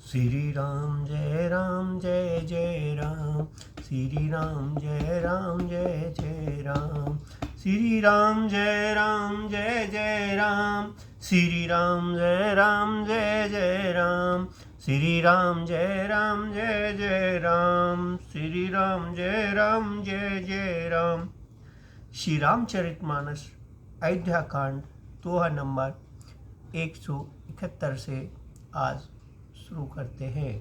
श्री राम जय जय राम, श्री राम जय जय राम, श्री राम जय जय राम, श्री राम जय जय राम, श्री राम जय जय राम, श्री राम जय जय राम। श्री रामचरितमानस अयोध्या कांड दोहा नंबर 171 से आज शुरू करते हैं।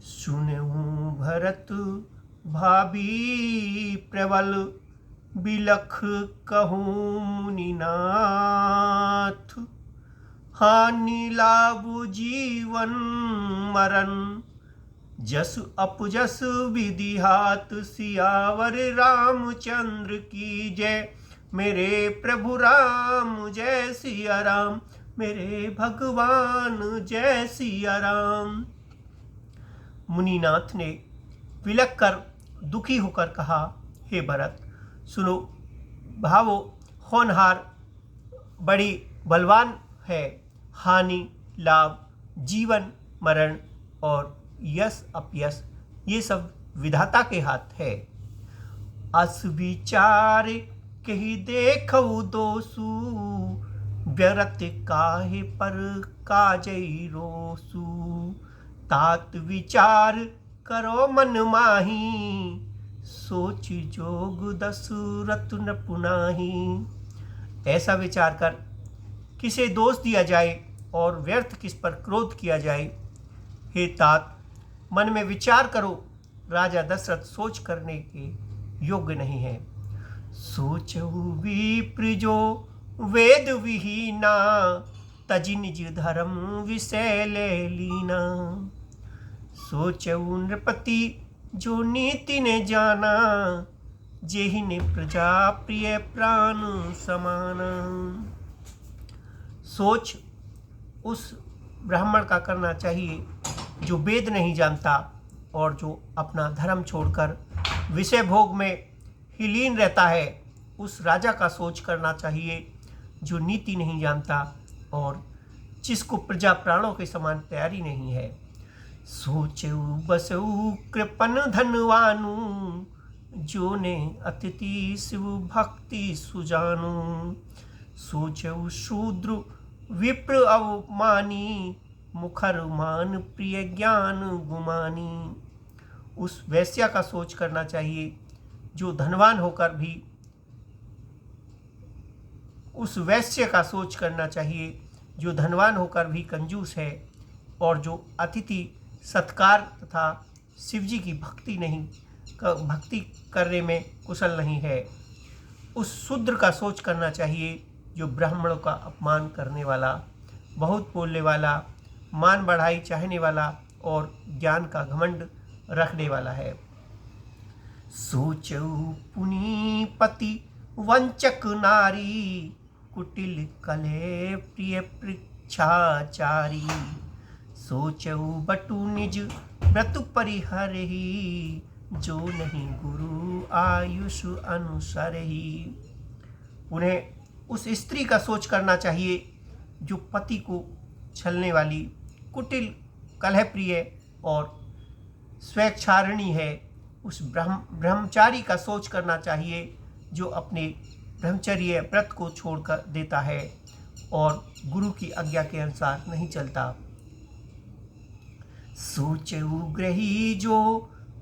सुनहु भरत भाभी प्रबल, बिलख कहूँ मुनिनाथ, हानि लाभ जीवन मरण, जस अपजस विधिहात, सियावर रामचंद्र की जय। मेरे प्रभु राम जय सिया राम, मेरे भगवान जय सिया राम। मुनिनाथ ने विलख कर दुखी होकर कहा, हे भरत सुनो, भावो होनहार बड़ी बलवान है, हानि लाभ जीवन मरण और यश अपयश ये सब विधाता के हाथ है। अस विचार कही देखऊ दोसु, व्यरत काहे पर काजई रोसु, तात विचार करो मन माही, सोच जोग दशरथ न पुनाही। ऐसा विचार कर किसे दोष दिया जाए और व्यर्थ किस पर क्रोध किया जाए। हे तात, मन में विचार करो, राजा दशरथ सोच करने के योग्य नहीं है। सोचहु विप्र जो वेद विहीना, तजि निज धर्म विषय ले लीना। सोचहु नृपति जो नीति ने जाना, जेहि ने प्रजा प्रिय प्राण समाना। सोच उस ब्राह्मण का करना चाहिए जो वेद नहीं जानता और जो अपना धर्म छोड़कर विषय भोग में ही लीन रहता है। उस राजा का सोच करना चाहिए जो नीति नहीं जानता और जिसको प्रजा प्राणों के समान प्यारी नहीं है। सोचऊ बसऊ कृपन धनवानु, जो ने अतिथि शिव भक्ति सुजानु। सोचऊ शूद्र विप्र अवमानी, मुखर मान प्रिय ज्ञान गुमानी। उस वैश्या का सोच करना चाहिए जो धनवान होकर भी उस वैश्य का सोच करना चाहिए जो धनवान होकर भी कंजूस है और जो अतिथि सत्कार तथा शिवजी की भक्ति करने में कुशल नहीं है। उस शूद्र का सोच करना चाहिए जो ब्राह्मणों का अपमान करने वाला, बहुत बोलने वाला, मान बढ़ाई चाहने वाला और ज्ञान का घमंड रखने वाला है। सोचऊ पुनीपति वंचक नारी, कुटिल कले प्रिय पृच्छाचारी। सोचऊ बटु निज व्रत परिहरहि, जो नहीं गुरु आयुष अनुसरहि। उन्हें उस स्त्री का सोच करना चाहिए जो पति को छलने वाली, कुटिल कलह प्रिय और स्वेच्छारिणी है। उस ब्रह्मचारी का सोच करना चाहिए जो अपने ब्रह्मचर्य व्रत को छोड़कर देता है और गुरु की आज्ञा के अनुसार नहीं चलता। सोचऊ ग्रही जो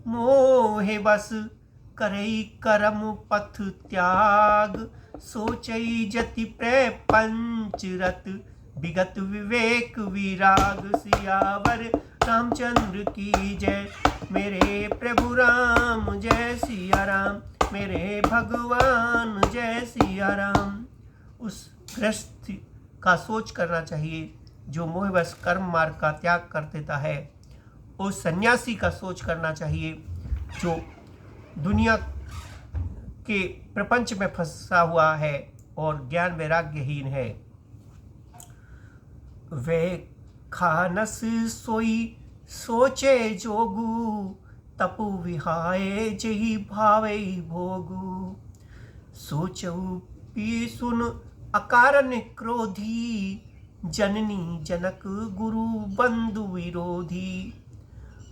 मोहे बस, करई करम पथ त्याग। सोचई जति प्रपंच रत, विगत विवेक विराग। सियावर रामचंद्र की जय, मेरे प्रभु राम जय सिया राम, मेरे भगवान जय सिया राम। उस गृहस्थ का सोच करना चाहिए जो मोहवश कर्म मार्ग का त्याग कर देता है। उस सन्यासी का सोच करना चाहिए जो दुनिया के प्रपंच में फंसा हुआ है और ज्ञान वैराग्यहीन है। वे खानस सोई सोचे जोगु, तपु विहाय जही भावे भोगु। सोचऊ पी सुन अकारण क्रोधी, जननी जनक गुरु बंधु विरोधी।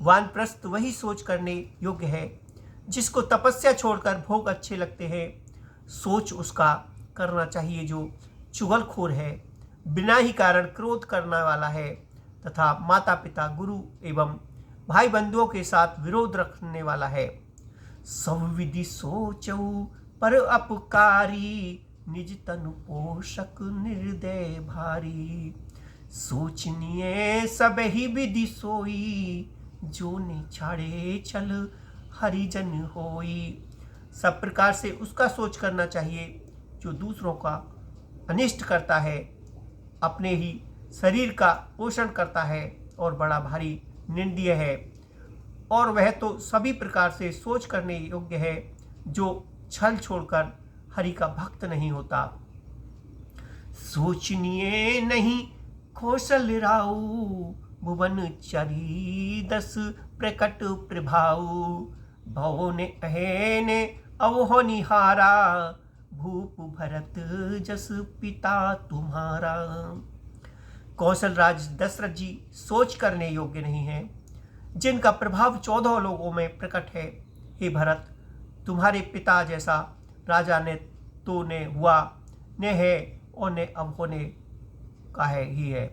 वानप्रस्थ वही सोच करने योग्य है जिसको तपस्या छोड़कर भोग अच्छे लगते हैं। सोच उसका करना चाहिए जो चुगलखोर है, बिना ही कारण क्रोध करने वाला है तथा माता पिता गुरु एवं भाई बंधुओं के साथ विरोध रखने वाला है। सब विधि सोचऊ पर अपकारी, निज तनु पोषक निर्दय भारी। सोचनिए सब ही विधि सोई, जो ने छाड़े चल हरिजन होई। सब प्रकार से उसका सोच करना चाहिए जो दूसरों का अनिष्ट करता है, अपने ही शरीर का पोषण करता है और बड़ा भारी निंदनीय है। और वह तो सभी प्रकार से सोच करने योग्य है जो छल छोड़कर हरि का भक्त नहीं होता। सोचनिए नहीं कौशल राऊ, भुवन चरी दस प्रकट प्रभाऊ। भवो ने अहे ने अवहो निहारा, भूप भरत जस पिता तुम्हारा। कौशल राज दशरथ जी सोच करने योग्य नहीं है, जिनका प्रभाव 14 लोगों में प्रकट है। हे भरत, तुम्हारे पिता जैसा राजा ने तो ने हुआ, ने है और ने अब होने का है ही है।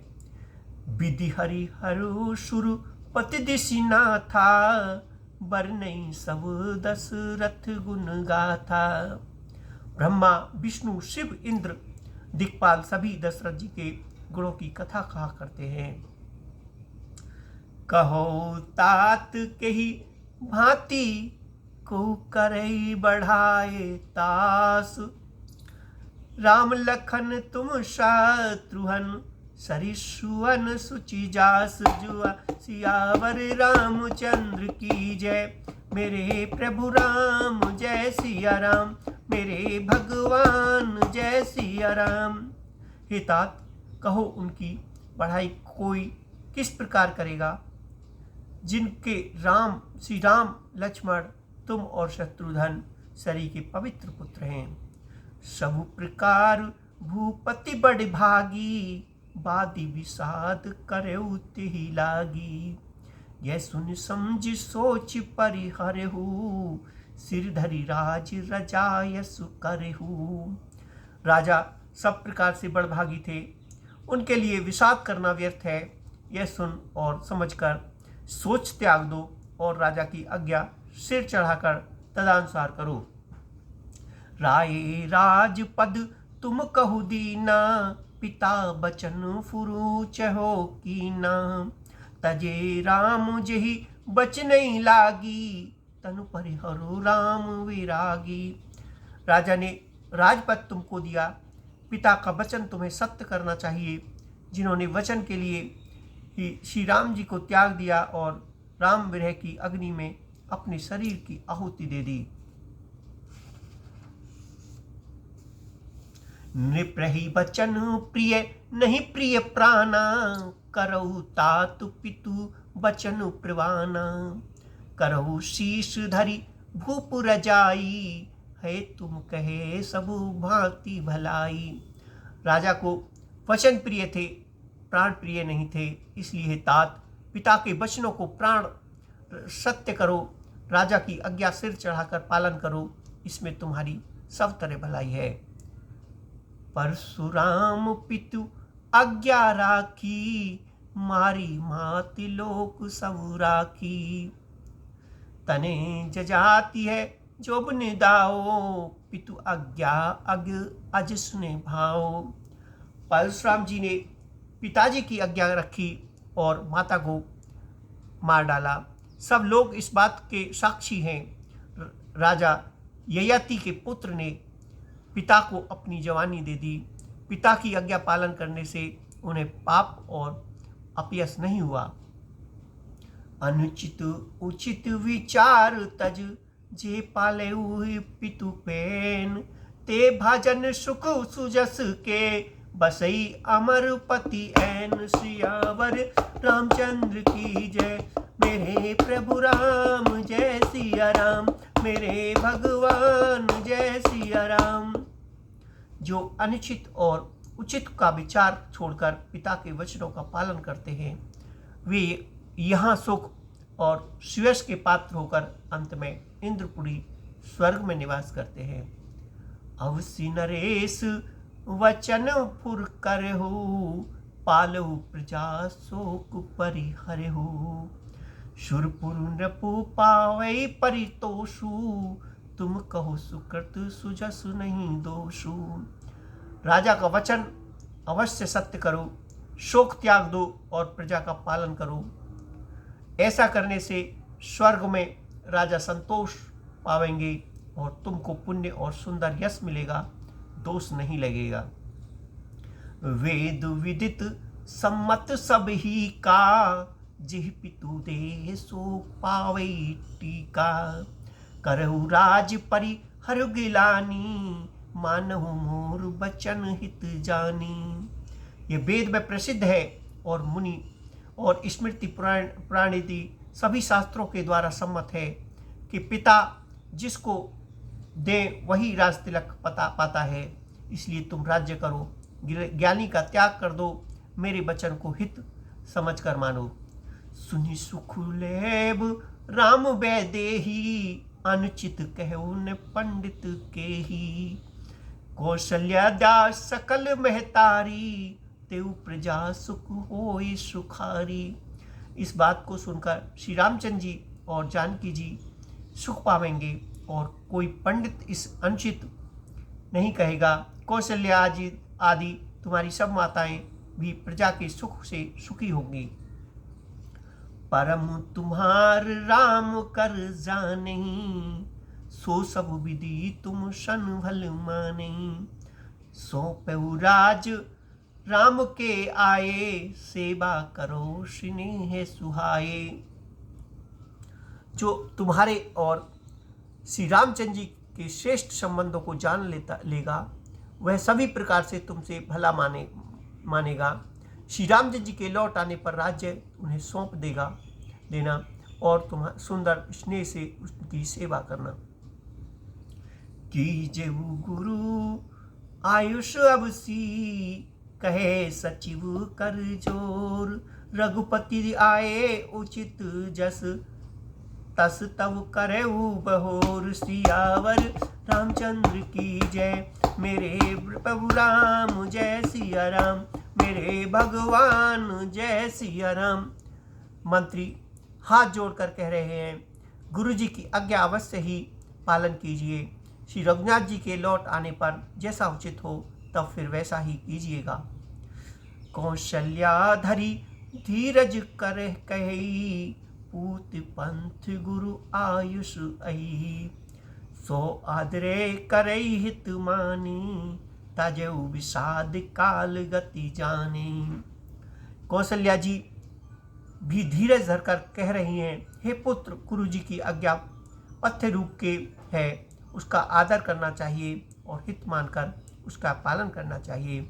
विधि हरि हरु सुर पति दिशिना था, बर नहीं सब दशरथ गुण गाथा। ब्रह्मा विष्णु शिव इंद्र दिक्पाल सभी दशरथ जी के गुणों की कथा कहा करते हैं। कहो तात के ही भांति को करई बढ़ाए तास। राम लखन तुम शत्रुहन, सरिसुवन सुचि जास। जुआ सियावर रामचंद्र की जय, मेरे प्रभु राम जय सिया राम। मेरे भगवान जय सिया राम। हे तात, कहो उनकी बढ़ाई कोई किस प्रकार करेगा, जिनके राम श्री राम लक्ष्मण तुम और शत्रुघ्न सरी के पवित्र पुत्र हैं। सब प्रकार भूपति बड़ भागी, बादी विषाद करऊ तिहि लागी। यह सुन समझ सोच परिहरहु, सिर धरि राज रजायसु करहु। राजा सब प्रकार से बड़भागी थे, उनके लिए विषाद करना व्यर्थ है। यह सुन और समझकर सोच त्याग दो और राजा की आज्ञा सिर चढ़ाकर तदनुसार करो। राय राजपद तुम कहु दीना, पिता बचन फुरूच हो कीना। तजे राम जेहि बच नहीं लागी, तनु परिहरु राम विरागी। राजा ने राजपद तुमको दिया, पिता का वचन तुम्हें सत्य करना चाहिए। जिन्होंने वचन के लिए ही श्री राम जी को त्याग दिया और राम विरह की अग्नि में अपने शरीर की आहुति दे दी। नृप्रहि बचन प्रिय नहीं प्रिय प्राणा, करहु तातु पितु बचन प्रवाना। करहु शीश धरि भूप रजाई, है तुम कहे सब भांति भलाई। राजा को वचन प्रिय थे, प्राण प्रिय नहीं थे, इसलिए तात पिता के वचनों को प्राण सत्य करो, राजा की आज्ञा सिर चढ़ाकर पालन करो, इसमें तुम्हारी सब तरह भलाई है। परशुराम पितु आज्ञा राखी, मारी माति लोक सब राखी। तने जजाति है जोब निदाओ, पितु आज्ञा अग अज सुने भाओ। परशुराम जी ने पिताजी की आज्ञा रखी और माता को मार डाला। सब लोग इस बात के साक्षी हैं। राजा ययाति के पुत्र ने पिता को अपनी जवानी दे दी। पिता की आज्ञा पालन करने से उन्हें पाप और अपयश नहीं हुआ। अनुचित उचित विचार तज, जे पाले हुए पितु पेन। ते भाजन सुख सुजस के, बसई अमर पति ऐन। सियावर रामचंद्र की जय, मेरे प्रभु राम जय सिया राम। मेरे भगवान जय सिया राम। जो अनुचित और उचित का विचार छोड़कर पिता के वचनों का पालन करते हैं, वे यहाँ सुख और श्रेयस के पात्र होकर अंत में इंद्रपुरी स्वर्ग में निवास करते हैं। अवसि नरेश वचन फुर करहु, पालहु प्रजा शोक परिहरहु। शूरपुर नृपु पावै परितोषु, तुम कहो सुकृत सुजसु नहीं दोषु। राजा का वचन अवश्य सत्य करो, शोक त्याग दो और प्रजा का पालन करो। ऐसा करने से स्वर्ग में राजा संतोष पावेंगे और तुमको पुण्य और सुंदर यश मिलेगा, दोष नहीं लगेगा। वेद विदित सम्मत सब ही का, जिह पितु दे सो पावै टीका। करहु राज परिहर गिलानी, मानहु मोर बचन हित जानी। ये वेद में प्रसिद्ध है और मुनि और स्मृति पुराणिति सभी शास्त्रों के द्वारा सम्मत है कि पिता जिसको दे वही राज तिलक पाता है। इसलिए तुम राज्य करो, ज्ञानी का त्याग कर दो, मेरे वचन को हित समझकर मानो। सुनि सुख लेब राम वैदेही, अनुचित कहु न पंडित के ही। कौशल्या दास सकल महतारी, तेउ प्रजा सुख होई सुखारी। इस बात को सुनकर श्री रामचंद्र जी और जानकी जी सुख पावेंगे और कोई पंडित इस अनुचित नहीं कहेगा। कौशल्या आदि तुम्हारी सब माताएं भी प्रजा के सुख से सुखी होंगी। परम तुम्हार राम कर जाने, सो सब विधि तुम सन भल माने। सौंपहु राज राम के आए, सेवा करो स्नेह सुहाए। जो तुम्हारे और श्री रामचंद्र जी के श्रेष्ठ संबंधों को जान लेगा, वह सभी प्रकार से तुमसे भला मानेगा। श्री रामचंद्र जी के लौट आने पर राज्य उन्हें सौंप देना और तुम सुंदर स्नेह से उसकी सेवा करना। कीजेहु गुरु आयुष अवसी, कहे सचिव कर जोर। रघुपति आए उचित जस, तस तव करहु बहोर। सियावर रामचंद्र की जय, मेरे प्रभु राम जय सिया राम। मेरे भगवान जय सिया राम। मंत्री हाथ जोड़कर कह रहे हैं, गुरु जी की आज्ञा अवश्य ही पालन कीजिए। श्री रघुनाथ जी के लौट आने पर जैसा उचित हो तब फिर वैसा ही कीजिएगा। कौशल्या धरी धीरज कर कही, पूत पंथ गुरु आयुष अहि। सो आदरे करई हित मानी, तजऊ विषाद काल गति जाने। कौशल्या जी भी धीरज धरकर कह रही हैं, हे पुत्र, गुरु जी की आज्ञा पथ्य रूप के है, उसका आदर करना चाहिए और हित मानकर उसका पालन करना चाहिए।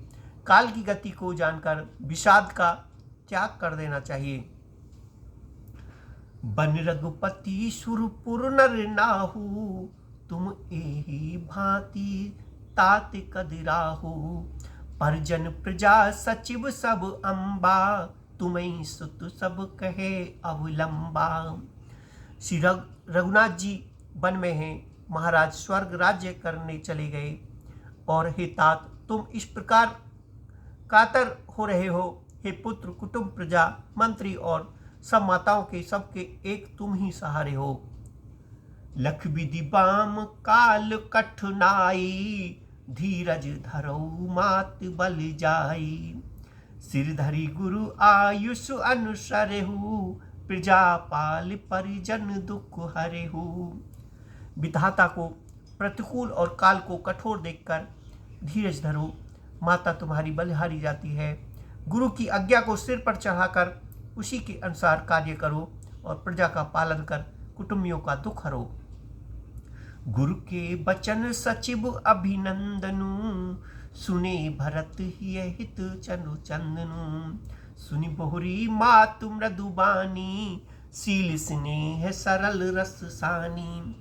काल की गति को जानकर विषाद का त्याग कर देना चाहिए। बन रघुपति सुरपुर नर नाहु, तुम एही भांति तात कदिराहु। परजन प्रजा सचिव सब अम्बा, तुम्हें सुत सब कहे अवलंबा। श्री रघुनाथ जी वन में हैं, महाराज स्वर्ग राज्य करने चले गए और हे तात, तुम इस प्रकार कातर हो रहे हो। हे पुत्र, कुटुंब, प्रजा, मंत्री और सब माताओं के सबके एक तुम ही सहारे हो। लख विधि बाम काल कठिनाई, धीरज धरौ मात बल जाई। सिर धरी गुरु आयुष अनुसरेहु, प्रजा पाल परिजन दुख हरेहु। विधाता को प्रतिकूल और काल को कठोर देखकर धीरज धरो, माता तुम्हारी बलिहारी जाती है। गुरु की आज्ञा को सिर पर चढ़ाकर उसी के अनुसार कार्य करो और प्रजा का पालन कर कुटुंबियों का दुख हरो। गुरु के बचन सचिव अभिनंदनु, सुने भरत हिय हित चनु चंदनु। सुनि बहुरी मातु मृदुबानी, सील स्नेह सरल रस सानी।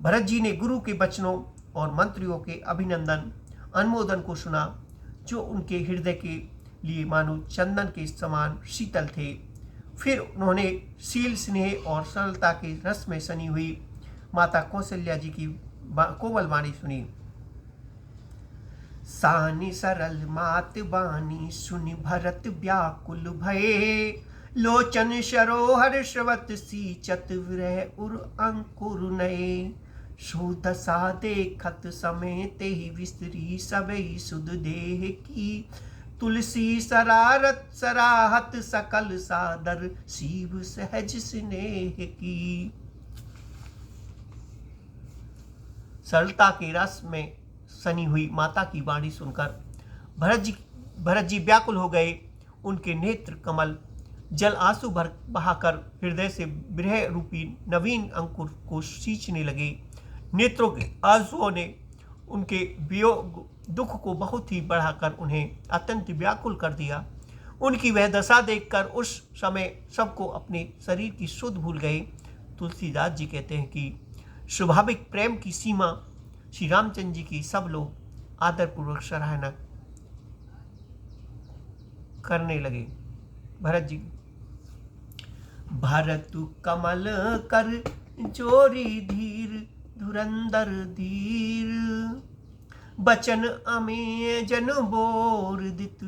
भरत जी ने गुरु के बचनों और मंत्रियों के अभिनंदन अनुमोदन को सुना, जो उनके हृदय के लिए मानो चंदन के समान शीतल थे। फिर उन्होंने शील, स्नेह और सरलता के रस में सनी हुई माता कौशल्या जी की कोमल वाणी सुनी। सानि सरल मात बानी सुनि भरत व्याकुल भये, लोचन सरोहर श्रवत सींचत विरह उर अंकुर नये। सो दशा देखत समय तेहि विस्तरी सबई सुध देह की, तुलसी सरारत सराहत सकल सादर शिव सहज स्नेह की। सरलता के रस में सनी हुई माता की वाणी सुनकर भरत जी व्याकुल हो गए। उनके नेत्र कमल जल आंसू बहाकर हृदय से विरह रूपी नवीन अंकुर को सींचने लगे। नेत्रों के आंसुओं ने उनके वियोग दुख को बहुत ही बढ़ाकर उन्हें अत्यंत व्याकुल कर दिया। उनकी वह दशा देखकर उस समय सबको अपने शरीर की सुध भूल गए। तुलसीदास जी कहते हैं कि स्वाभाविक प्रेम की सीमा श्री रामचंद्र जी की सब लोग आदरपूर्वक सराहना करने लगे। भरत जी, भरत कमल कर जोरी धीर धुरंधर धीर, बचन अमेय जन बोर दित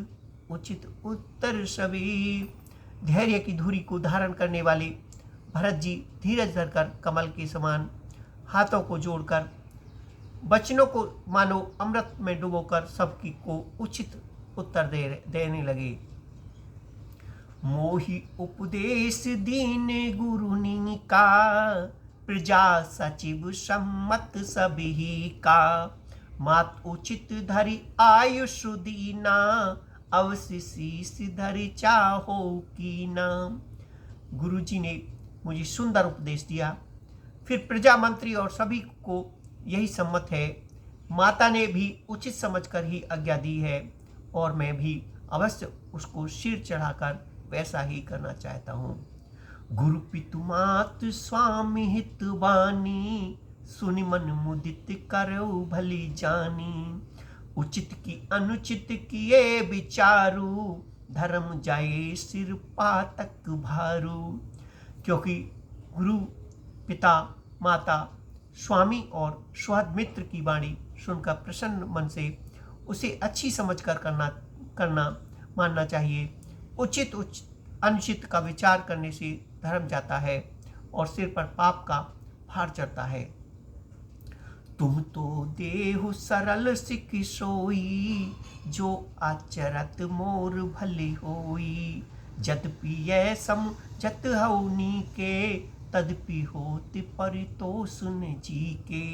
उचित उत्तर सभी। धैर्य की धुरी को धारण करने वाले भरत जी धीरज धरकर कमल के समान हाथों को जोड़कर वचनों को मानो अमृत में डुबोकर सबकी को उचित उत्तर देने लगे। मोहि उपदेश दीन गुरुनी का, प्रजा सचिव सम्मत सभी का। मात उचित धरि आयुष दीना, अवश्य शीस धरि चाहो कीना। गुरु जी ने मुझे सुंदर उपदेश दिया। फिर प्रजा मंत्री और सभी को यही सम्मत है। माता ने भी उचित समझकर ही आज्ञा दी है और मैं भी अवश्य उसको सिर चढ़ाकर वैसा ही करना चाहता हूँ। गुरु पितु मात स्वामी हित वाणी, सुनि मन मुदित करो भली जानी। उचित की अनुचित किए विचारू, धर्म जाए सिर पातक भारू। क्योंकि गुरु, पिता, माता, स्वामी और सुहृद मित्र की वाणी सुनकर प्रसन्न मन से उसे अच्छी समझकर करना मानना चाहिए। उचित अनुचित का विचार करने से धर्म जाता है और सिर पर पाप का भार चढ़ता है। तुम तो देहु सरल सिख सोई, जो आचरत मोर भले होई। यद्यपि यह समझत हउनी के, तदपि होत परितोष न जी के।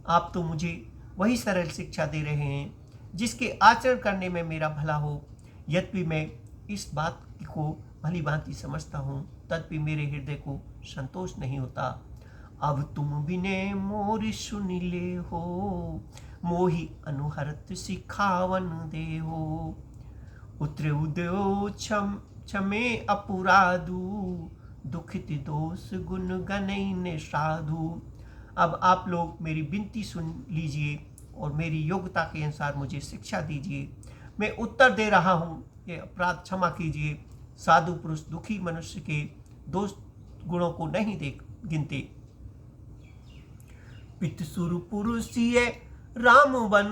आप तो मुझे वही सरल शिक्षा दे रहे हैं जिसके आचरण करने में मेरा भला हो। यद्यपि मैं इस बात को भली भांति समझता हूँ, तदपि मेरे हृदय को संतोष नहीं होता। अब तुम बिने मोर सुन ले हो, मोहि अनुहरत सिखावन दे हो। उतरे उदयो क्षमे अपराधु, दुखित दोष गुण गनैन साधु। अब आप लोग मेरी विनती सुन लीजिए और मेरी योग्यता के अनुसार मुझे शिक्षा दीजिए। मैं उत्तर दे रहा हूँ, ये अपराध क्षमा कीजिए। साधु पुरुष दुखी मनुष्य के दोष गुणों को नहीं गिनते। पितसुर पुरुषिय राम वन,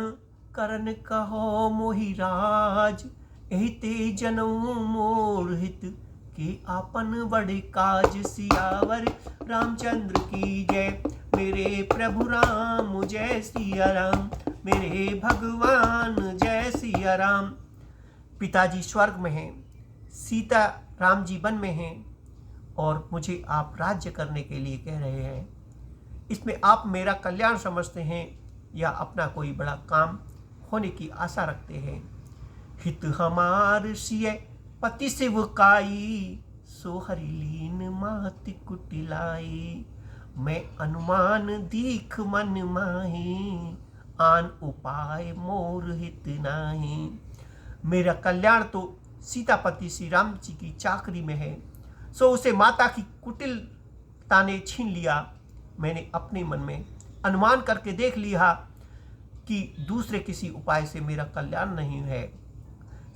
करन कहो मोहि राज। एहिते जनऊ मोर हित, के आपन बड़े काज। सियावर रामचंद्र की जय, मेरे प्रभु राम जय सिया राम, मेरे भगवान जय सिया राम। पिताजी स्वर्ग में हैं, सीता राम जी वन में हैं और मुझे आप राज्य करने के लिए कह रहे हैं। इसमें आप मेरा कल्याण समझते हैं या अपना कोई बड़ा काम होने की आशा रखते हैं। हित हमार सिय पति शिवकाई, सो हरि लीन माति कुटिलाई। मैं अनुमान दीख मन माही, आन उपाय मोर हित नाही। मेरा कल्याण तो सीतापति श्री राम जी की चाकरी में है, सो उसे माता की कुटिलता ने छीन लिया। मैंने अपने मन में अनुमान करके देख लिया कि दूसरे किसी उपाय से मेरा कल्याण नहीं है।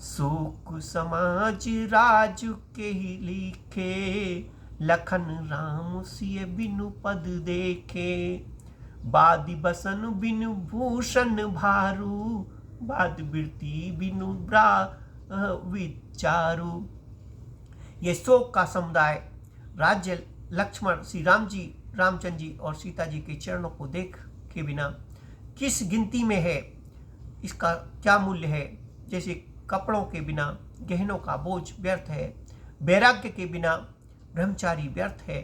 शोक समाज राज के ही लिखे, लखन राम सिय बिनु पद देखे। बादि बसन बिनु भूषण भारू, बाद बिरती बिनु ब्रा विचारू। ये शोक का समुदाय राज्य लक्ष्मण श्री रामचंद्र जी और सीता जी के चरणों को देख के बिना किस गिनती में है, इसका क्या मूल्य है। जैसे कपड़ों के बिना गहनों का बोझ व्यर्थ है, वैराग्य के बिना ब्रह्मचारी व्यर्थ है।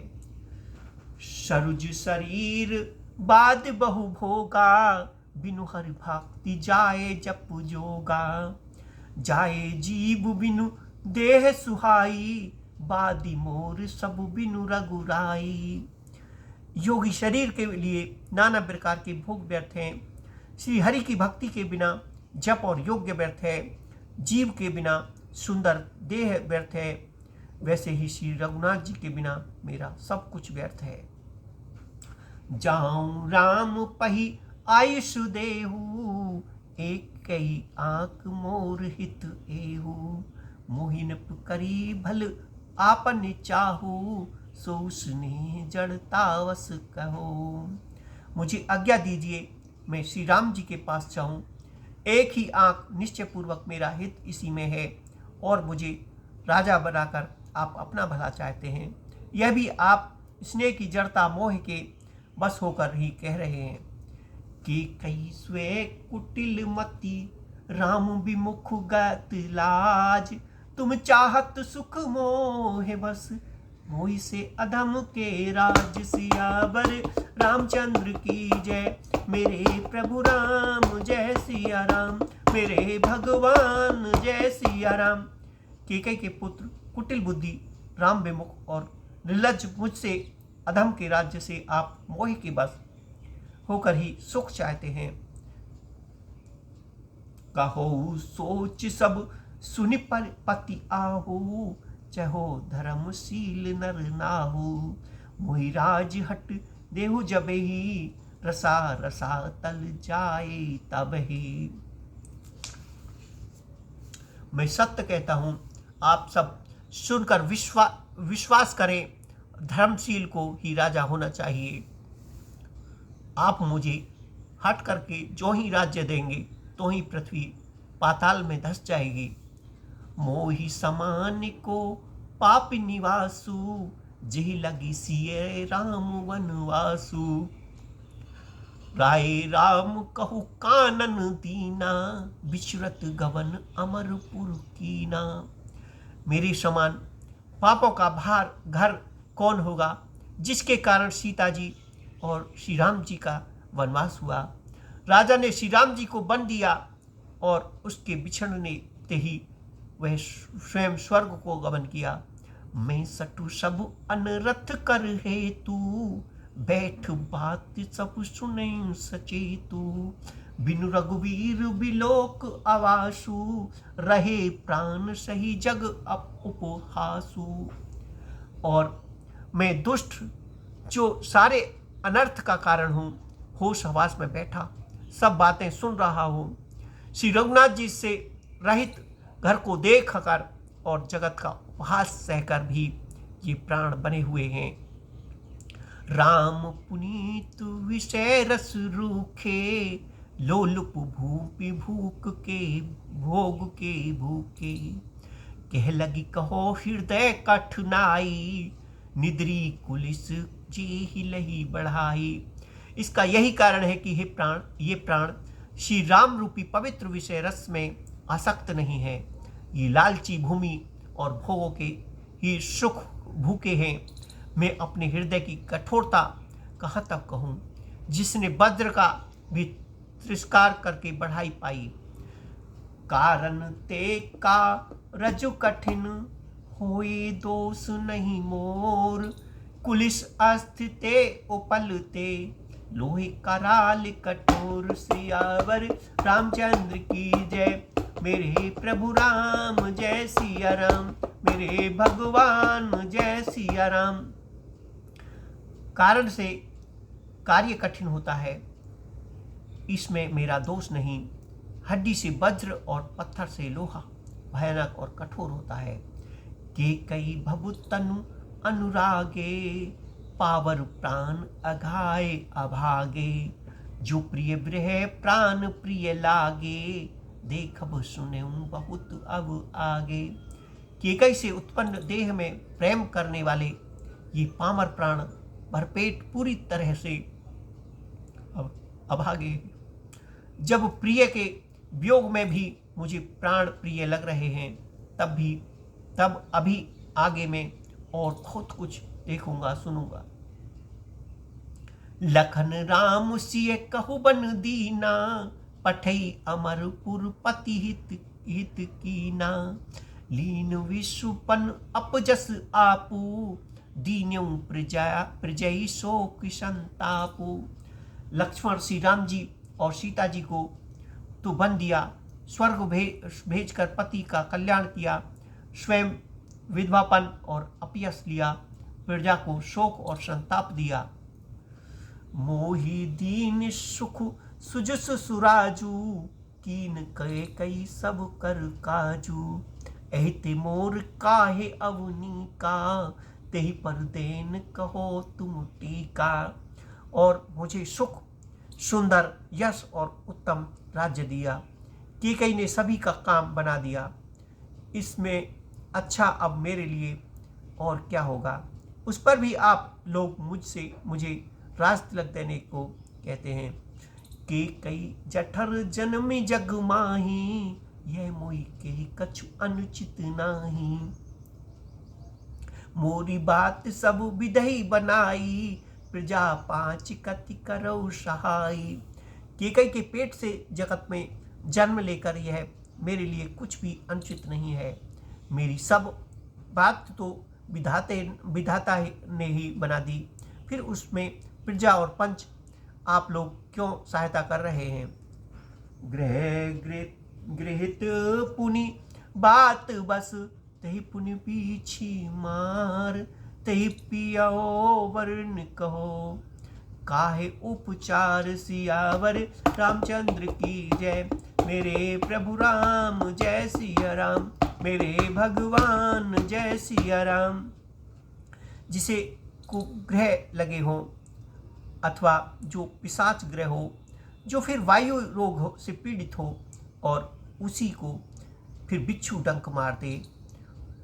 सरुज शरीर बाद बहु भोगा, बिनु हरि भक्ति जाए जप जोगा। जाए जीव बिनु देह सुहाई, बादी मोर सब बिनु रघुराई। योगी शरीर के लिए नाना प्रकार के भोग व्यर्थ हैं, श्री हरि की भक्ति के बिना जप और योग्य व्यर्थ है, जीव के बिना सुंदर देह व्यर्थ है, वैसे ही श्री रघुनाथ जी के बिना मेरा सब कुछ व्यर्थ है। जाऊं राम पही आयुष देहु, एक कई आंख मोर हित एहु। मोहिन करी भल आपन चाहू, सो स्नेह जड़तावस कहो। मुझे आज्ञा दीजिए मैं श्री राम जी के पास जाऊं, एक ही आंख निश्चय पूर्वक मेरा हित इसी में है, और मुझे राजा बनाकर आप अपना भला चाहते हैं। यह भी आप स्नेह की जड़ता मोह के बस होकर ही कह रहे हैं। कि कई स्वे कुटिल मति, राम विमुख गत लाज। तुम चाहत सुख मोह बस, मोहि से अधम के राज। सियावर रामचंद्र की जय, मेरे प्रभु राम जय सिया राम, मेरे भगवान जय सिया राम। केकई के पुत्र कुटिल बुद्धि, राम विमुख और निर्लज्ज मुझसे अधम के राज्य से आप मोह के बस होकर ही सुख चाहते हैं। कहो सोच सब सुनि पर पति आहू, चहो धर्मशील नर नाहू। मोहि राज हट देहु जब ही, रसा रसा तल जाए तब ही। मैं सत्य कहता हूं, आप सब सुनकर विश्वास करें, धर्मशील को ही राजा होना चाहिए। आप मुझे हट करके जो ही राज्य देंगे तो ही पृथ्वी पाताल में धस जाएगी। मोहि समान को पाप निवासु, जेहि लगी सिय राम वनवासु। राय राम कहु कानन दीना, बिचरत गवन अमरपुर कीना। मेरे समान पापों का भार घर कौन होगा, जिसके कारण सीता जी और श्री राम जी का वनवास हुआ। राजा ने श्री राम जी को बन दिया और उसके बिछड़ने ते ही वह स्वयं स्वर्ग को गमन किया। मैं सटु सब अनरथ कर हेतु, बैठ बात सब सुने सचेतु। बिनु रघुवीर बिलोक आवासु, रहे प्राण सही जग उपहासु। और मैं दुष्ट जो सारे अनर्थ का कारण हूँ, होश हवास में बैठा सब बातें सुन रहा हूँ। श्री रघुनाथ जी से रहित घर को देख कर और जगत का उपहास सहकर भी ये प्राण बने हुए हैं। राम पुनीत विषय रस रूखे, लोलुप भूपि भूख के भोग के भूखे। कह लगी कहो हृदय कठिनाई, निद्री कुलिस जी ही लही बढ़ाई। इसका यही कारण है कि ये प्राण श्री राम रूपी पवित्र विषय रस में आसक्त नहीं है। ये लालची भूमि और भोगों के ही सुख भूखे हैं। मैं अपने हृदय की कठोरता कहाँ तक कहूँ, जिसने वज्र का भी तिरस्कार करके बढ़ाई पाई। कारण ते का रजु कठिन, होए दोष नहीं मोर। कुलिस अस्थिते उपलते, लोहे कराल कठोर। सियावर रामचंद्र की जय, मेरे प्रभु राम जय सिया राम, मेरे भगवान जय सिया राम। कारण से कार्य कठिन होता है, इसमें मेरा दोष नहीं। हड्डी से वज्र और पत्थर से लोहा, भयानक और कठोर होता है। के कई भव तनु अनुरागे, पावर प्राण अघाय अभागे। जो प्रिय गृह प्राण प्रिय लागे, देखब सुने बहुत अब आगे। केकई से उत्पन्न देह में प्रेम करने वाले ये पामर प्राण भरपेट पूरी तरह से अभागे। जब प्रिय के वियोग में भी मुझे प्राण प्रिय लग रहे हैं, तब अभी आगे में और बहुत कुछ देखूंगा सुनूंगा। लखन राम सिय कहु बन दीना, पठई अमरपुर पति हित कीना। लीन विषुपन अपजस आपू, दीन्यौ प्रजय शोक संतापू। लक्ष्मण श्री राम जी और सीता जी को तो बन दिया, स्वर्ग भेजकर पति का कल्याण किया, स्वयं विधवापन और अपयश लिया, प्रजा को शोक और संताप दिया। मोहि दीन सुख सुजस सुराजू, कीन कहे कई सब कर काजू। एहिते मोर काहे अवनी का, तेहि पर देन कहो तुम टीका। और मुझे सुख, सुंदर यश और उत्तम राज्य दिया। कैकेयी ने सभी का काम बना दिया। इसमें अच्छा अब मेरे लिए और क्या होगा। उस पर भी आप लोग मुझे राज तिलक देने को कहते हैं। कैकेयी जठर जन्मी जग माही, यह मोहि के कछु अनुचित नाही। मोरी बात सब विधई बनाई, प्रजा पांच कति करौ सहाई। कैकेयी के पेट से जगत में जन्म लेकर यह मेरे लिए कुछ भी अनुचित नहीं है। मेरी सब बात तो विधाता ने ही बना दी, फिर उसमें प्रजा और पंच आप लोग क्यों सहायता कर रहे हैं। गृहित पुनि बात बस, तहि पुनि पीछी मार। तहि पियो वर्ण कहो, काहे उपचार सियावर। रामचंद्र की जय, मेरे प्रभु राम जय सिया राम, मेरे भगवान जय सिया राम। जिसे कुग्रह लगे हो अथवा जो पिशाच ग्रह हो, जो फिर वायु रोग से पीड़ित हो और उसी को फिर बिच्छू डंक मार दे,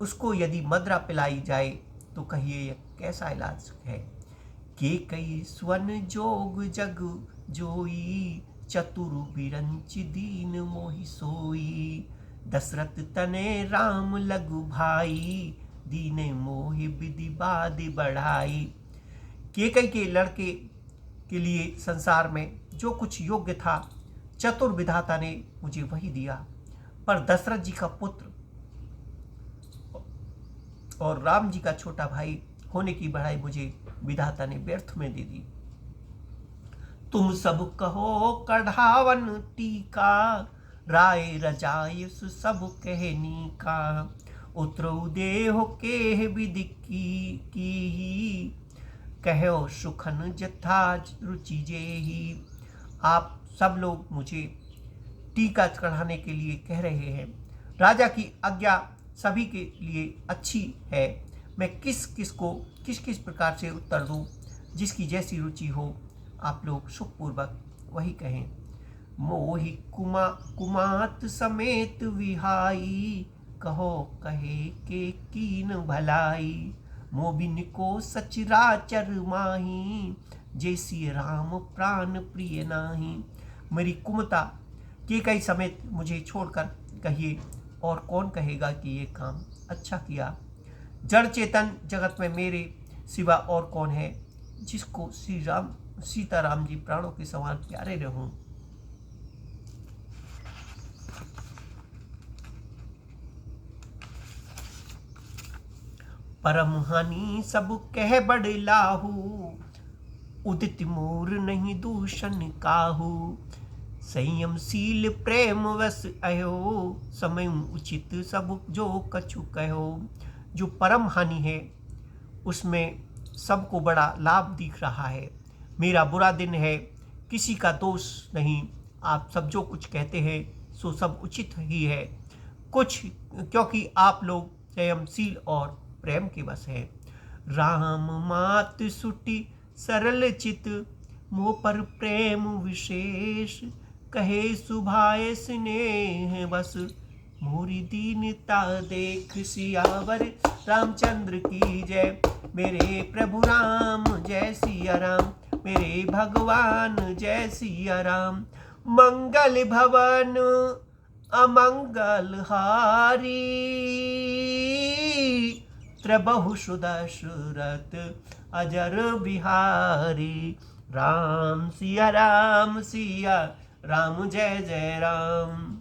उसको यदि मदरा पिलाई जाए तो कहिए यह कैसा इलाज है। कैकेयी स्वर्ण जोग जग जोई, चतुर बिरंच दीन मोहि सोई। दशरथ तने राम लघु भाई, दीने मोहि विधि बाधि बढ़ाई। कैकेयी के लड़के के लिए संसार में जो कुछ योग्य था, चतुर विधाता ने मुझे वही दिया, पर दशरथ जी का पुत्र और राम जी का छोटा भाई होने की बढ़ाई मुझे विधाता ने व्यर्थ में दे दी। तुम सब कहो कढ़ावन टीका, राय रजाय सब कहनी का। उतरऊ देहो के विधि की, कहो सुखन जथा रुचि जेही। आप सब लोग मुझे टीका चढ़ाने के लिए कह रहे हैं। राजा की आज्ञा सभी के लिए अच्छी है, मैं किस किस प्रकार से उत्तर दूं, जिसकी जैसी रुचि हो आप लोग सुखपूर्वक वही कहें। मोहि कुमात समेत विहाई, कहो कहे के कीन भलाई। मोबिन को सचराचर माही, जैसी राम प्राण प्रिय नाही। मेरी कुमता कैकेयी समेत मुझे छोड़कर कहिए, और कौन कहेगा कि ये काम अच्छा किया। जड़ चेतन जगत में मेरे सिवा और कौन है जिसको सीताराम जी प्राणों के समान प्यारे रहूं। परम हानि सब कह बड़ लाहू, उदित मोर नहीं दूषण काहू। संयमशील प्रेम वस अयो, समय उचित सब जो कछु कहो। जो परम हानि है उसमें सबको बड़ा लाभ दिख रहा है। मेरा बुरा दिन है, किसी का दोष नहीं। आप सब जो कुछ कहते हैं सो सब उचित ही है। कुछ, क्योंकि आप लोग संयमशील और प्रेम के बस हैं। राम मात सुटी सरल चित, मोह पर प्रेम विशेष, कहे सुभाए स्नेह बस, मोरी दीनता देख सियावर रामचंद्र की जय। मेरे प्रभु राम जय सिया राम, मेरे भगवान जय सिया राम। मंगल भवन अमंगल हारी, त्रिबहु सुदशरथ अजर बिहारी। राम सिया राम जय जय राम।